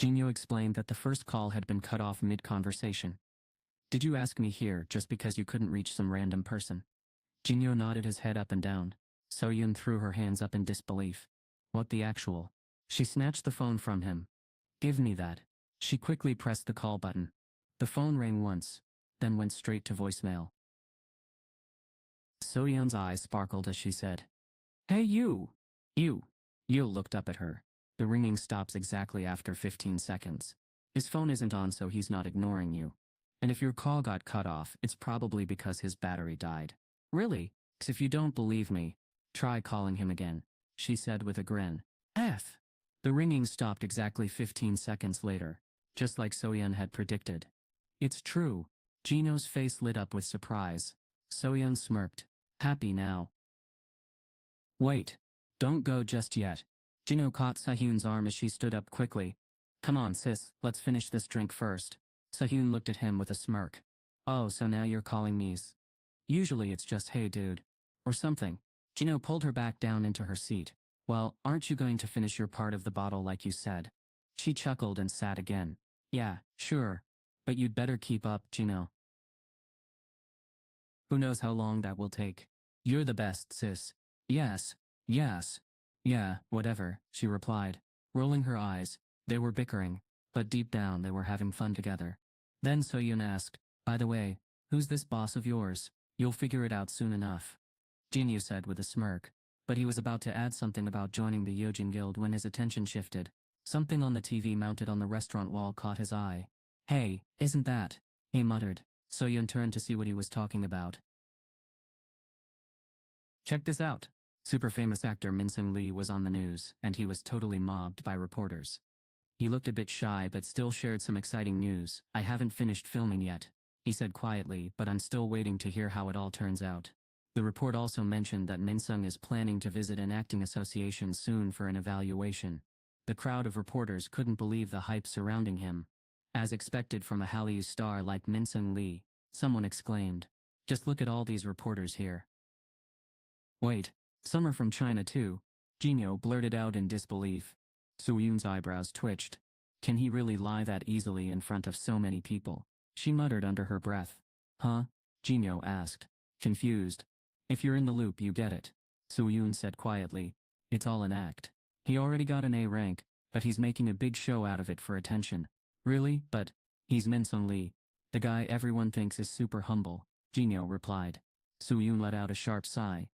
Jin-Woo explained that the first call had been cut off mid-conversation. Did you ask me here just because you couldn't reach some random person? Jin-Woo nodded his head up and down. So-yoon threw her hands up in disbelief. What the actual? She snatched the phone from him. Give me that. She quickly pressed the call button. The phone rang once, then went straight to voicemail. So-yoon's eyes sparkled as she said, Hey you! You looked up at her. The ringing stops exactly after 15 seconds. His phone isn't on, so he's not ignoring you. And if your call got cut off, it's probably because his battery died. Really? 'Cause if you don't believe me, try calling him again, she said with a grin. The ringing stopped exactly 15 seconds later, just like So-yeon had predicted. It's true. Jin-Woo's face lit up with surprise. So-yeon smirked. Happy now. Wait. Don't go just yet. Jin-Woo caught Seo-hyun's arm as she stood up quickly. Come on sis, let's finish this drink first. Seo-hyun looked at him with a smirk. Oh, so now you're calling me's. Usually it's just hey dude. Or something. Jin-Woo pulled her back down into her seat. Well, aren't you going to finish your part of the bottle like you said? She chuckled and sat again. Yeah, sure. But you'd better keep up, Jin-Woo. Who knows how long that will take. You're the best, sis. Yes. Yeah, whatever, she replied, rolling her eyes. They were bickering, but deep down they were having fun together. Then So-yeon asked, by the way, who's this boss of yours? You'll figure it out soon enough. Jin-Woo said with a smirk, but he was about to add something about joining the Yojin Guild when his attention shifted. Something on the TV mounted on the restaurant wall caught his eye. Hey, isn't that? He muttered. So-yeon turned to see what he was talking about. Check this out. Super famous actor Min-sung Lee was on the news, and he was totally mobbed by reporters. He looked a bit shy but still shared some exciting news. I haven't finished filming yet, he said quietly, but I'm still waiting to hear how it all turns out. The report also mentioned that Min-sung is planning to visit an acting association soon for an evaluation. The crowd of reporters couldn't believe the hype surrounding him. As expected from a Hallyu star like Min-sung Lee, someone exclaimed, just look at all these reporters here. Wait, some are from China too, Jin-Woo blurted out in disbelief. So-yoon's eyebrows twitched. Can he really lie that easily in front of so many people? She muttered under her breath. Huh? Jin-Woo asked, confused. If you're in the loop you get it, So-yoon said quietly. It's all an act. He already got an A rank, but he's making a big show out of it for attention. Really? But he's Min-sung Lee, the guy everyone thinks is super humble, Jin-Woo replied. So-yoon let out a sharp sigh.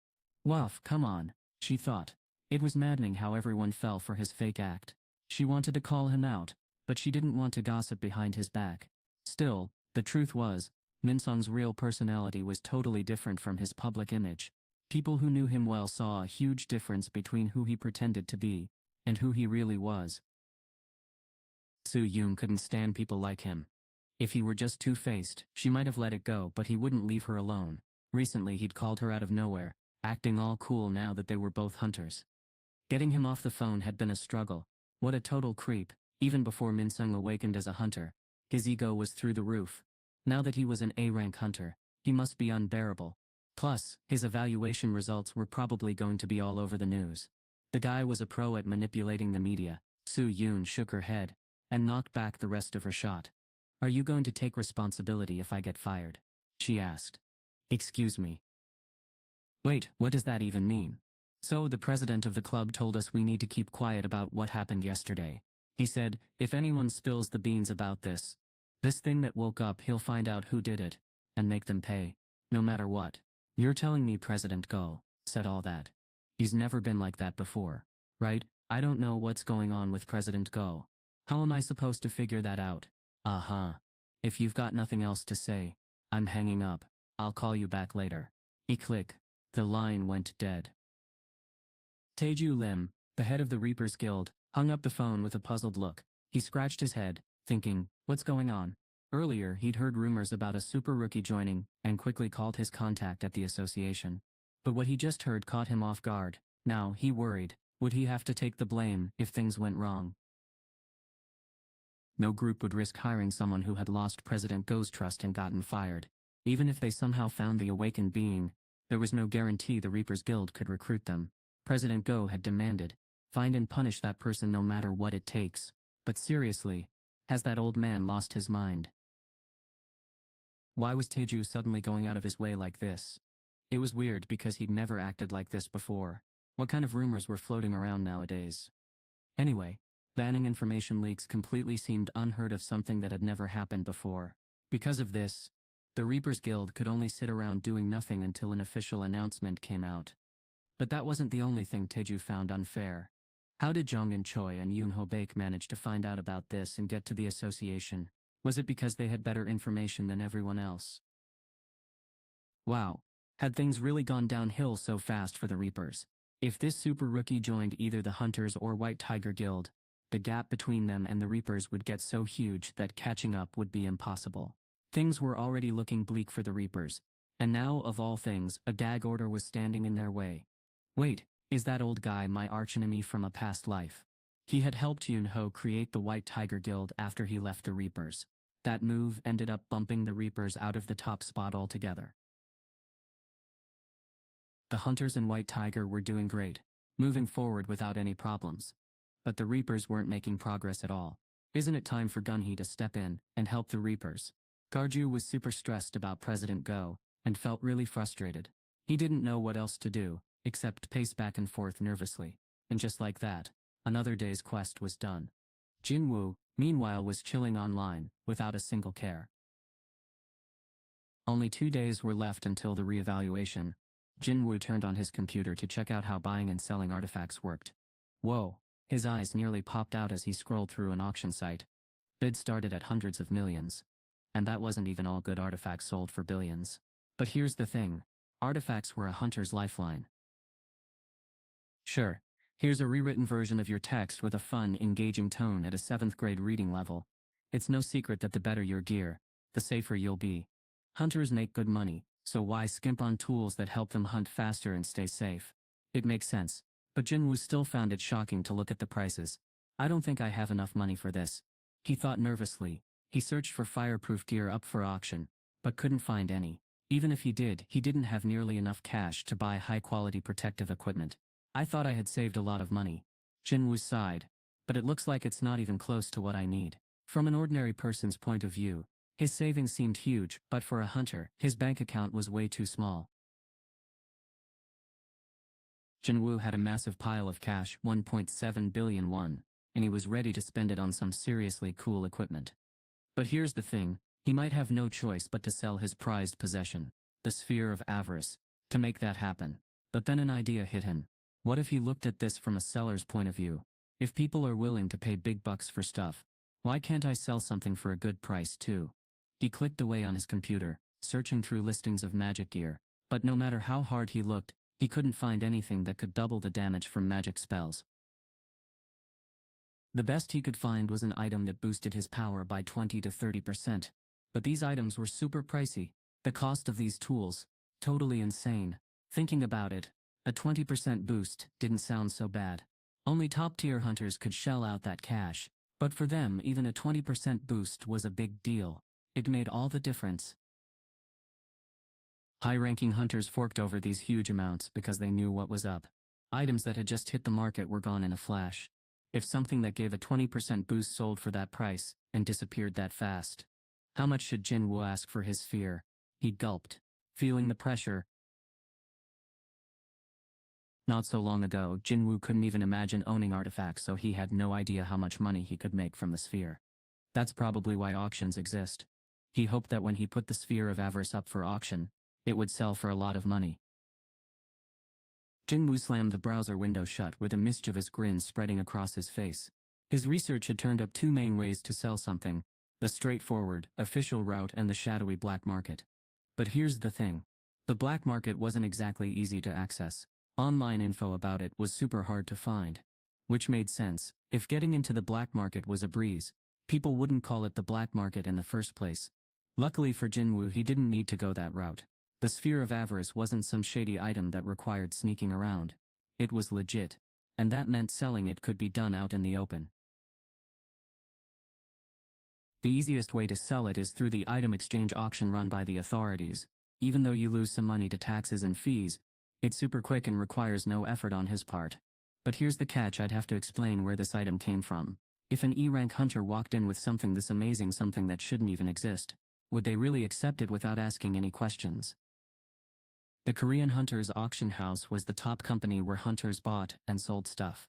Wuff, come on, she thought. It was maddening how everyone fell for his fake act. She wanted to call him out, but she didn't want to gossip behind his back. Still, the truth was, Min-sung's real personality was totally different from his public image. People who knew him well saw a huge difference between who he pretended to be and who he really was. So-yoon couldn't stand people like him. If he were just two-faced, she might have let it go, but he wouldn't leave her alone. Recently he'd called her out of nowhere, acting all cool now that they were both hunters. Getting him off the phone had been a struggle. What a total creep. Even before Min-sung awakened as a hunter, his ego was through the roof. Now that he was an A-rank hunter, he must be unbearable. Plus, his evaluation results were probably going to be all over the news. The guy was a pro at manipulating the media. So-yoon shook her head and knocked back the rest of her shot. Are you going to take responsibility if I get fired? She asked. Excuse me. Wait, what does that even mean? So the president of the club told us we need to keep quiet about what happened yesterday. He said, if anyone spills the beans about this thing that woke up, he'll find out who did it and make them pay, no matter what. You're telling me President Go said all that? He's never been like that before, right? I don't know what's going on with President Go. How am I supposed to figure that out? If you've got nothing else to say, I'm hanging up. I'll call you back later. Click. The line went dead. Taeju Lim, the head of the Reapers Guild, hung up the phone with a puzzled look. He scratched his head, thinking, what's going on? Earlier he'd heard rumors about a super rookie joining, and quickly called his contact at the association. But what he just heard caught him off guard. Now, he worried, would he have to take the blame if things went wrong? No group would risk hiring someone who had lost President Go's trust and gotten fired. Even if they somehow found the awakened being, there was no guarantee the Reapers Guild could recruit them. President Go had demanded, find and punish that person no matter what it takes. But seriously, has that old man lost his mind? Why was Taeju suddenly going out of his way like this? It was weird because he'd never acted like this before. What kind of rumors were floating around nowadays? Anyway, banning information leaks completely seemed unheard of, something that had never happened before. Because of this, the Reapers Guild could only sit around doing nothing until an official announcement came out. But that wasn't the only thing Taeju found unfair. How did Jong and Choi and Yoon-ho Baek manage to find out about this and get to the association? Was it because they had better information than everyone else? Wow, had things really gone downhill so fast for the Reapers? If this super rookie joined either the Hunters or White Tiger Guild, the gap between them and the Reapers would get so huge that catching up would be impossible. Things were already looking bleak for the Reapers, and now, of all things, a gag order was standing in their way. Wait, is that old guy my archenemy from a past life? He had helped Yoon-ho create the White Tiger Guild after he left the Reapers. That move ended up bumping the Reapers out of the top spot altogether. The Hunters and White Tiger were doing great, moving forward without any problems. But the Reapers weren't making progress at all. Isn't it time for Gunhee to step in and help the Reapers? Garju was super stressed about President Go, and felt really frustrated. He didn't know what else to do, except pace back and forth nervously. And just like that, another day's quest was done. Jin-Woo, meanwhile, was chilling online, without a single care. Only 2 days were left until the reevaluation. Jin-Woo turned on his computer to check out how buying and selling artifacts worked. Whoa, his eyes nearly popped out as he scrolled through an auction site. Bids started at hundreds of millions. And that wasn't even all good artifacts sold for billions. But here's the thing, artifacts were a hunter's lifeline. Sure, here's a rewritten version of your text with a fun, engaging tone at a 7th grade reading level. It's no secret that the better your gear, the safer you'll be. Hunters make good money, so why skimp on tools that help them hunt faster and stay safe? It makes sense, but Jin-Woo still found it shocking to look at the prices. I don't think I have enough money for this, he thought nervously. He searched for fireproof gear up for auction, but couldn't find any. Even if he did, he didn't have nearly enough cash to buy high-quality protective equipment. I thought I had saved a lot of money. Jin-Woo sighed, but it looks like it's not even close to what I need. From an ordinary person's point of view, his savings seemed huge, but for a hunter, his bank account was way too small. Jin-Woo had a massive pile of cash, 1.7 billion won, and he was ready to spend it on some seriously cool equipment. But here's the thing, he might have no choice but to sell his prized possession, the Sphere of Avarice, to make that happen. But then an idea hit him. What if he looked at this from a seller's point of view? If people are willing to pay big bucks for stuff, why can't I sell something for a good price too? He clicked away on his computer, searching through listings of magic gear, but no matter how hard he looked, he couldn't find anything that could double the damage from magic spells. The best he could find was an item that boosted his power by 20 to 30%. But these items were super pricey. The cost of these tools, totally insane. Thinking about it, a 20% boost didn't sound so bad. Only top-tier hunters could shell out that cash. But for them, even a 20% boost was a big deal. It made all the difference. High-ranking hunters forked over these huge amounts because they knew what was up. Items that had just hit the market were gone in a flash. If something that gave a 20% boost sold for that price, and disappeared that fast. How much should Jin-Woo ask for his sphere? He gulped, feeling the pressure. Not so long ago, Jin-Woo couldn't even imagine owning artifacts, so he had no idea how much money he could make from the sphere. That's probably why auctions exist. He hoped that when he put the Sphere of Avarice up for auction, it would sell for a lot of money. Jin-Woo slammed the browser window shut with a mischievous grin spreading across his face. His research had turned up 2 main ways to sell something, the straightforward, official route and the shadowy black market. But here's the thing. The black market wasn't exactly easy to access. Online info about it was super hard to find. Which made sense. If getting into the black market was a breeze, people wouldn't call it the black market in the first place. Luckily for Jin-Woo, he didn't need to go that route. The Sphere of Avarice wasn't some shady item that required sneaking around. It was legit. And that meant selling it could be done out in the open. The easiest way to sell it is through the item exchange auction run by the authorities. Even though you lose some money to taxes and fees, it's super quick and requires no effort on his part. But here's the catch, I'd have to explain where this item came from. If an E-rank hunter walked in with something this amazing, something that shouldn't even exist, would they really accept it without asking any questions? The Korean Hunters Auction House was the top company where hunters bought and sold stuff.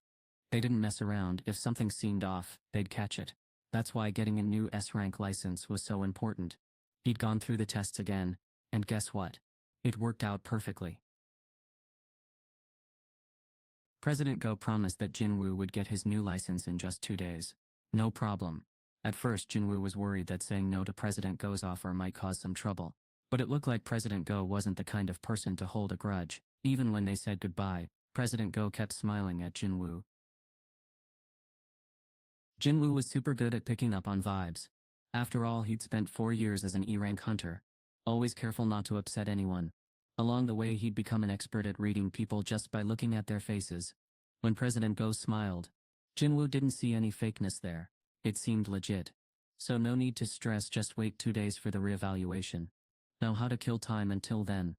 They didn't mess around. If something seemed off, they'd catch it. That's why getting a new S-rank license was so important. He'd gone through the tests again, and guess what? It worked out perfectly. President Go promised that Jin-Woo would get his new license in just 2 days. No problem. At first, Jin-Woo was worried that saying no to President Go's offer might cause some trouble. But it looked like President Go wasn't the kind of person to hold a grudge. Even when they said goodbye, President Go kept smiling at Jin-Woo. Jin-Woo was super good at picking up on vibes. After all, he'd spent 4 years as an E-rank hunter, always careful not to upset anyone. Along the way, he'd become an expert at reading people just by looking at their faces. When President Go smiled, Jin-Woo didn't see any fakeness there. It seemed legit. So no need to stress, just wait 2 days for the reevaluation. Know how to kill time until then.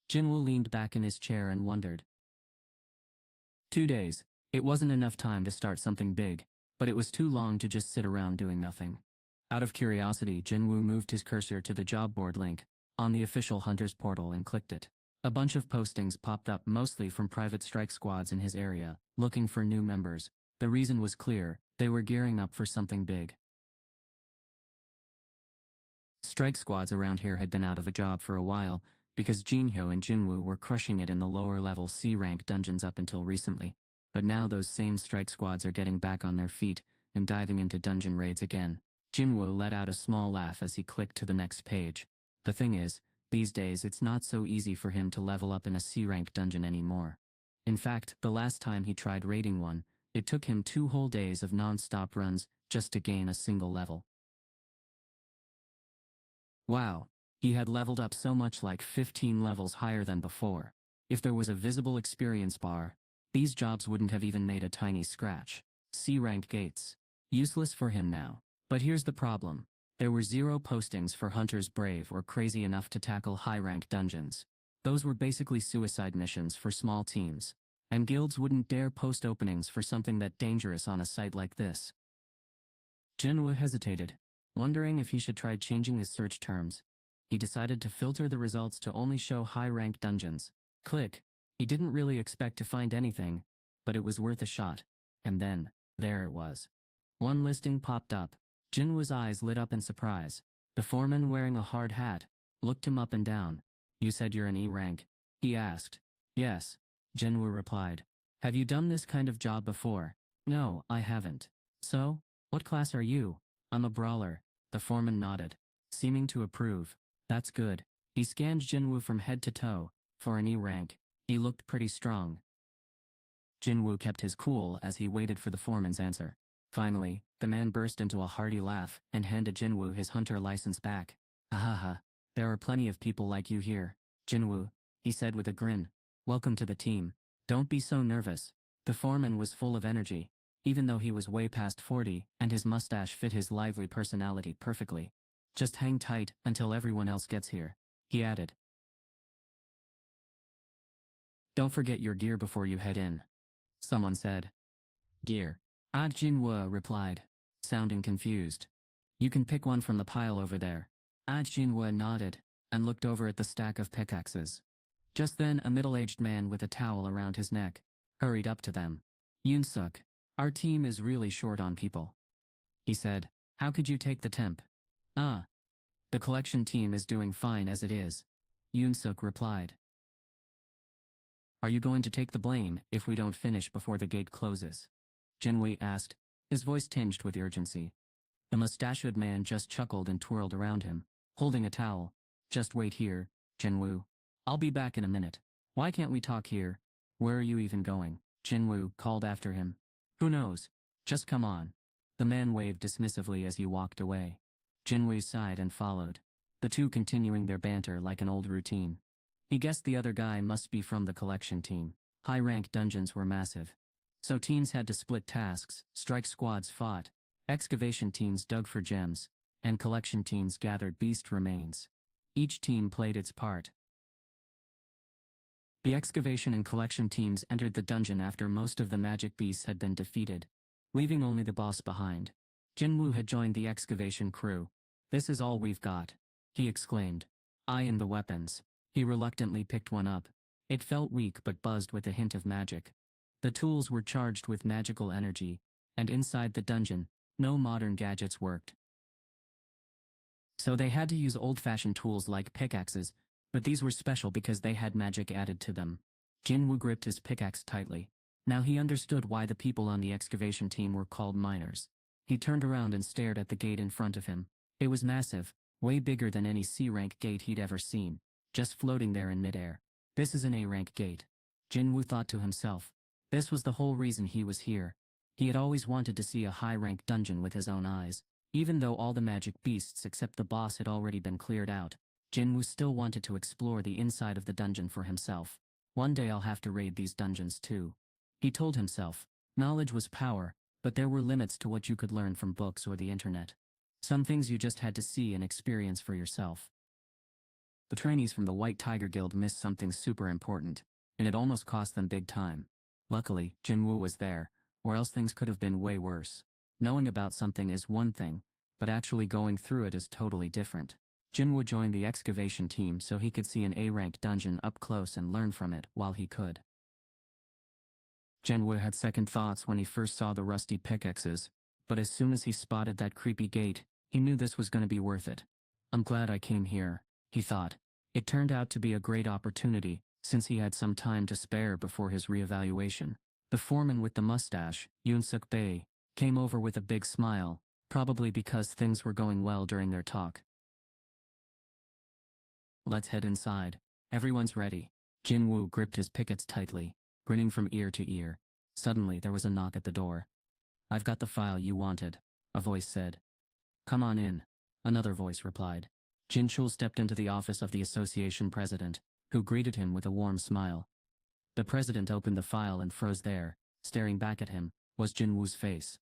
Jin-Woo leaned back in his chair and wondered. 2 days. It wasn't enough time to start something big, but it was too long to just sit around doing nothing. Out of curiosity, Jin-Woo moved his cursor to the job board link on the official Hunters portal and clicked it. A bunch of postings popped up, mostly from private strike squads in his area, looking for new members. The reason was clear: they were gearing up for something big. Strike squads around here had been out of a job for a while, because Jin-Hyo and Jin-Woo were crushing it in the lower-level C-rank dungeons up until recently. But now those same strike squads are getting back on their feet and diving into dungeon raids again. Jin-Woo let out a small laugh as he clicked to the next page. The thing is, these days it's not so easy for him to level up in a C-rank dungeon anymore. In fact, the last time he tried raiding one, it took him 2 whole days of non-stop runs just to gain a single level. Wow, he had leveled up so much, like 15 levels higher than before. If there was a visible experience bar, these jobs wouldn't have even made a tiny scratch. C-rank gates. Useless for him now. But here's the problem. There were 0 postings for hunters brave or crazy enough to tackle high-rank dungeons. Those were basically suicide missions for small teams. And guilds wouldn't dare post openings for something that dangerous on a site like this. Jin-Woo hesitated, wondering if he should try changing his search terms. He decided to filter the results to only show high-rank dungeons. Click. He didn't really expect to find anything, but it was worth a shot. And then, there it was. One listing popped up. Jin-Woo's eyes lit up in surprise. The foreman, wearing a hard hat, looked him up and down. "You said you're an E-rank?" he asked. "Yes," Jin-Woo replied. "Have you done this kind of job before?" "No, I haven't." "So, what class are you?" "I'm a brawler," the foreman nodded, seeming to approve. "That's good." He scanned Jin-Woo from head to toe. For an E-rank, he looked pretty strong. Jin-Woo kept his cool as he waited for the foreman's answer. Finally, the man burst into a hearty laugh and handed Jin-Woo his hunter license back. "Ahaha, there are plenty of people like you here, Jin-Woo," he said with a grin. "Welcome to the team. Don't be so nervous." The foreman was full of energy, even though he was way past 40 and his mustache fit his lively personality perfectly. "Just hang tight until everyone else gets here," he added. "Don't forget your gear before you head in," someone said. "Gear?" Jin-Woo replied, sounding confused. "You can pick one from the pile over there." Jin-Woo nodded and looked over at the stack of pickaxes. Just then, a middle-aged man with a towel around his neck hurried up to them. "Yoon-suk, our team is really short on people," he said. "How could you take the temp?" "Ah, the collection team is doing fine as it is," Yoon-suk replied. "Are you going to take the blame if we don't finish before the gate closes?" Jin-Woo asked, his voice tinged with urgency. The mustachioed man just chuckled and twirled around him, holding a towel. "Just wait here, Jin-Woo. I'll be back in a minute." "Why can't we talk here?" "Where are you even going?" Jin-Woo called after him. "Who knows? Just come on." The man waved dismissively as he walked away. Jin-Woo sighed and followed, the two continuing their banter like an old routine. He guessed the other guy must be from the collection team. High-rank dungeons were massive, so teams had to split tasks. Strike squads fought, excavation teams dug for gems, and collection teams gathered beast remains. Each team played its part. The excavation and collection teams entered the dungeon after most of the magic beasts had been defeated. leaving only the boss behind. Jin-Woo had joined the excavation crew. "This is all we've got," he exclaimed, eyeing the weapons. He reluctantly picked one up. It felt weak but buzzed with a hint of magic. The tools were charged with magical energy, and inside the dungeon, no modern gadgets worked. So they had to use old-fashioned tools like pickaxes, but these were special because they had magic added to them. Jin-Woo gripped his pickaxe tightly. Now he understood why the people on the excavation team were called miners. He turned around and stared at the gate in front of him. It was massive, way bigger than any C-rank gate he'd ever seen, just floating there in midair. This is an A-rank gate, Jin-Woo thought to himself. This was the whole reason he was here. He had always wanted to see a high-rank dungeon with his own eyes. Even though all the magic beasts except the boss had already been cleared out, Jin-Woo still wanted to explore the inside of the dungeon for himself. One day I'll have to raid these dungeons too. He told himself. Knowledge was power, but there were limits to what you could learn from books or the internet. Some things you just had to see and experience for yourself. The trainees from the White Tiger Guild missed something super important, and it almost cost them big time. Luckily, Jin-Woo was there, or else things could have been way worse. Knowing about something is one thing, but actually going through it is totally different. Jin-Woo joined the excavation team so he could see an A-rank dungeon up close and learn from it while he could. Jin-Woo had second thoughts when he first saw the rusty pickaxes, but as soon as he spotted that creepy gate, he knew this was going to be worth it. "I'm glad I came here," he thought. It turned out to be a great opportunity, since he had some time to spare before his reevaluation. The foreman with the mustache, Yoon-suk Bae, came over with a big smile, probably because things were going well during their talk. "Let's head inside. Everyone's ready." Jin-Woo gripped his pickets tightly, grinning from ear to ear. Suddenly there was a knock at the door. "I've got the file you wanted," a voice said. "Come on in," another voice replied. Jin-Chul stepped into the office of the association president, who greeted him with a warm smile. The president opened the file and froze there. Staring back at him was Jin-Woo's face.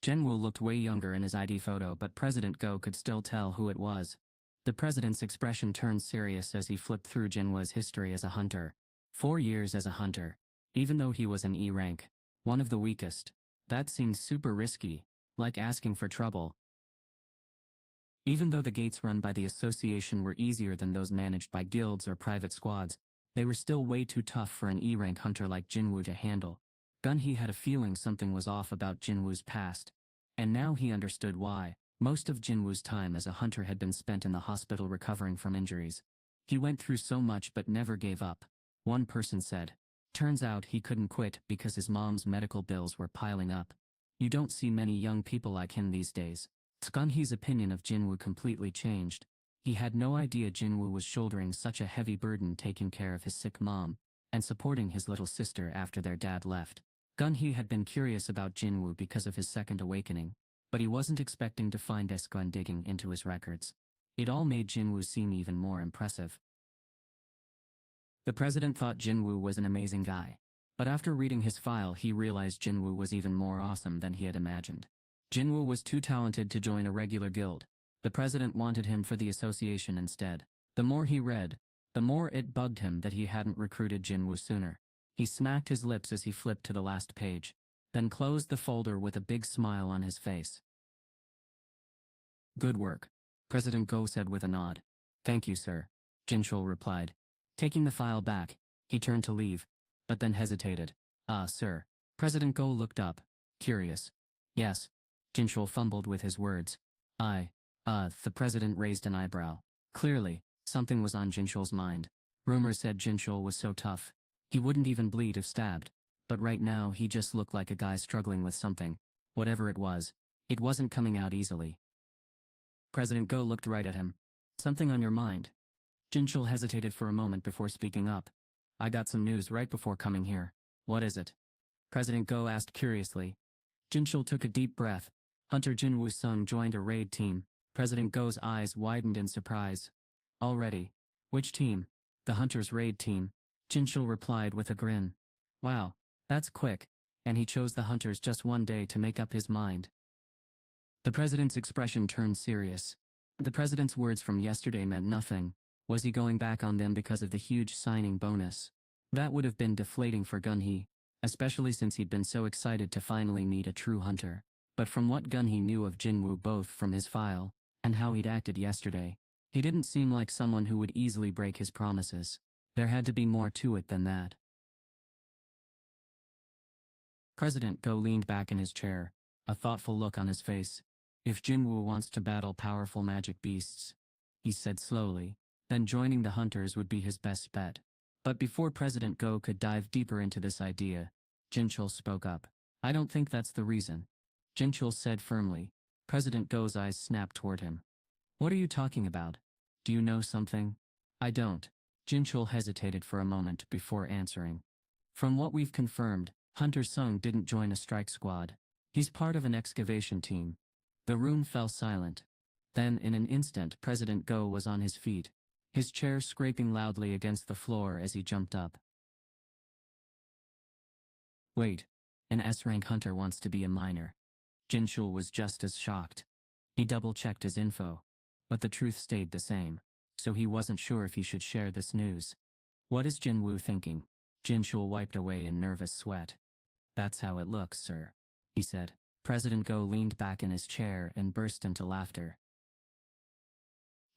Jin-Woo looked way younger in his ID photo, but President Go could still tell who it was. The president's expression turned serious as he flipped through Jin-Woo's history as a hunter. 4 years as a hunter. Even though he was an E rank, one of the weakest. That seemed super risky, like asking for trouble. Even though the gates run by the association were easier than those managed by guilds or private squads, they were still way too tough for an E rank hunter like Jin-Woo to handle. Gun-hee had a feeling something was off about Jin-Woo's past. And now he understood why. Most of Jin-Woo's time as a hunter had been spent in the hospital recovering from injuries. He went through so much but never gave up. One person said. Turns out he couldn't quit because his mom's medical bills were piling up. You don't see many young people like him these days. Gun-hee's opinion of Jin-Woo completely changed. He had no idea Jin-Woo was shouldering such a heavy burden taking care of his sick mom and supporting his little sister after their dad left. Gun-hee had been curious about Jin-Woo because of his second awakening, but he wasn't expecting to find S-Gun digging into his records. It all made Jin-Woo seem even more impressive. The president thought Jin-Woo was an amazing guy, but after reading his file he realized Jin-Woo was even more awesome than he had imagined. Jin-Woo was too talented to join a regular guild. The president wanted him for the association instead. The more he read, the more it bugged him that he hadn't recruited Jin-Woo sooner. He smacked his lips as he flipped to the last page, then closed the folder with a big smile on his face. "Good work," President Go said with a nod. "Thank you, sir," Jin-Chul replied. Taking the file back, he turned to leave, but then hesitated. Sir." President Go looked up, curious. "Yes." Jin-Chul fumbled with his words. The president raised an eyebrow. Clearly, something was on Jin-Chul's mind. Rumors said Jin-Chul was so tough. He wouldn't even bleed if stabbed. But right now he just looked like a guy struggling with something. Whatever it wasn't coming out easily. President Go looked right at him. "Something on your mind?" Jin-Chul hesitated for a moment before speaking up. "I got some news right before coming here." "What is it?" President Go asked curiously. Jin-Chul took a deep breath. Hunter Jin-Woo's son joined a raid team. President Go's eyes widened in surprise. "Already? Which team?" "The Hunter's raid team," Jin-Chul replied with a grin. "Wow, that's quick." And he chose the Hunters just one day to make up his mind. The president's expression turned serious. The president's words from yesterday meant nothing. Was he going back on them because of the huge signing bonus? That would have been deflating for Gun-hee. especially since he'd been so excited to finally meet a true hunter. But from what gun he knew of Jin-Woo, both from his file and how he'd acted yesterday, he didn't seem like someone who would easily break his promises. There had to be more to it than that. President Go leaned back in his chair, a thoughtful look on his face. If Jin-Woo wants to battle powerful magic beasts, he said slowly, then joining the hunters would be his best bet. But before President Go could dive deeper into this idea, Jinchul spoke up. I don't think that's the reason, Jinchul said firmly. President Go's eyes snapped toward him. What are you talking about? Do you know something? I don't. Jinchul hesitated for a moment before answering. From what we've confirmed, Hunter Sung didn't join a strike squad. He's part of an excavation team. The room fell silent. Then in an instant President Go was on his feet, his chair scraping loudly against the floor as he jumped up. Wait, an S-rank hunter wants to be a miner. Jinchul was just as shocked. He double-checked his info, but the truth stayed the same, so he wasn't sure if he should share this news. What is Jin-Woo thinking? Jinchul wiped away in nervous sweat. That's how it looks, sir, he said. President Go leaned back in his chair and burst into laughter.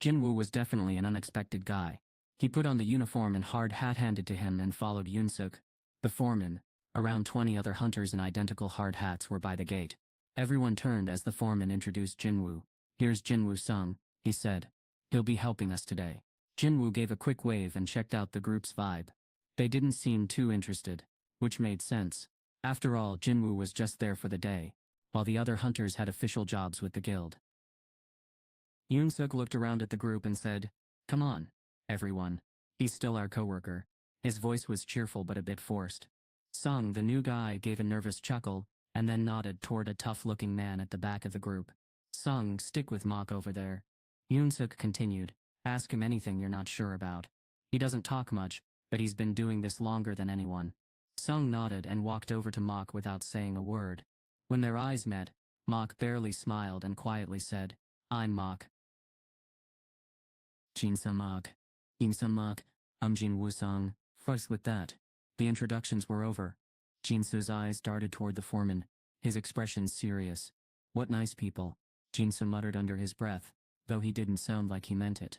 Jin-Woo was definitely an unexpected guy. He put on the uniform and hard hat handed to him and followed Yoon-suk, the foreman. Around 20 other hunters in identical hard hats were by the gate. Everyone turned as the foreman introduced Jin-Woo. Here's Jin-Woo Sung, he said. He'll be helping us today. Jin-Woo gave a quick wave and checked out the group's vibe. They didn't seem too interested, which made sense. After all, Jin-Woo was just there for the day, while the other hunters had official jobs with the guild. Yoon-suk looked around at the group and said, Come on, everyone. He's still our coworker. His voice was cheerful but a bit forced. Sung, the new guy, gave a nervous chuckle, and then nodded toward a tough-looking man at the back of the group. Sung, stick with Mok over there. Yoon-suk continued, ask him anything you're not sure about. He doesn't talk much, but he's been doing this longer than anyone. Sung nodded and walked over to Mok without saying a word. When their eyes met, Mok barely smiled and quietly said, I'm Mok. Jin-suk Mok. Jin-suk Mok. I'm Jin-Woo Sung. First with that. The introductions were over. Jin-suk's eyes darted toward the foreman, his expression serious. What nice people, Jin-suk muttered under his breath, though he didn't sound like he meant it.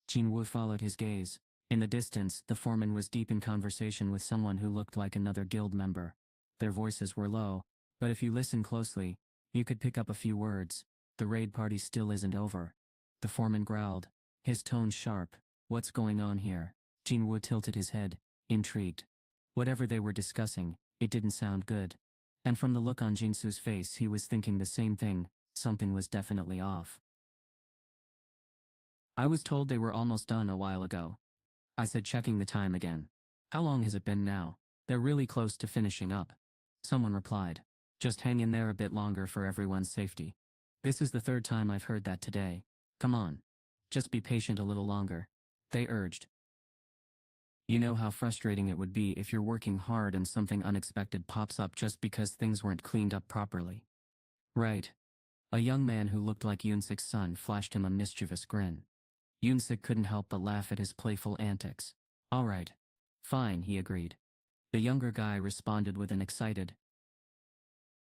Jin-Woo followed his gaze. In the distance, the foreman was deep in conversation with someone who looked like another guild member. Their voices were low, but if you listen closely, you could pick up a few words. The raid party still isn't over. The foreman growled, his tone sharp. What's going on here? Jin-Woo tilted his head, intrigued. Whatever they were discussing, it didn't sound good. And from the look on Jin-suk's face, he was thinking the same thing. Something was definitely off. I was told they were almost done a while ago, I said, checking the time again. How long has it been now? They're really close to finishing up. Someone replied. Just hang in there a bit longer for everyone's safety. This is the third time I've heard that today. Come on. Just be patient a little longer, they urged. You know how frustrating it would be if you're working hard and something unexpected pops up just because things weren't cleaned up properly. Right. A young man who looked like Yoon-suk's son flashed him a mischievous grin. Yoon-suk couldn't help but laugh at his playful antics. All right. Fine, he agreed. The younger guy responded with an excited,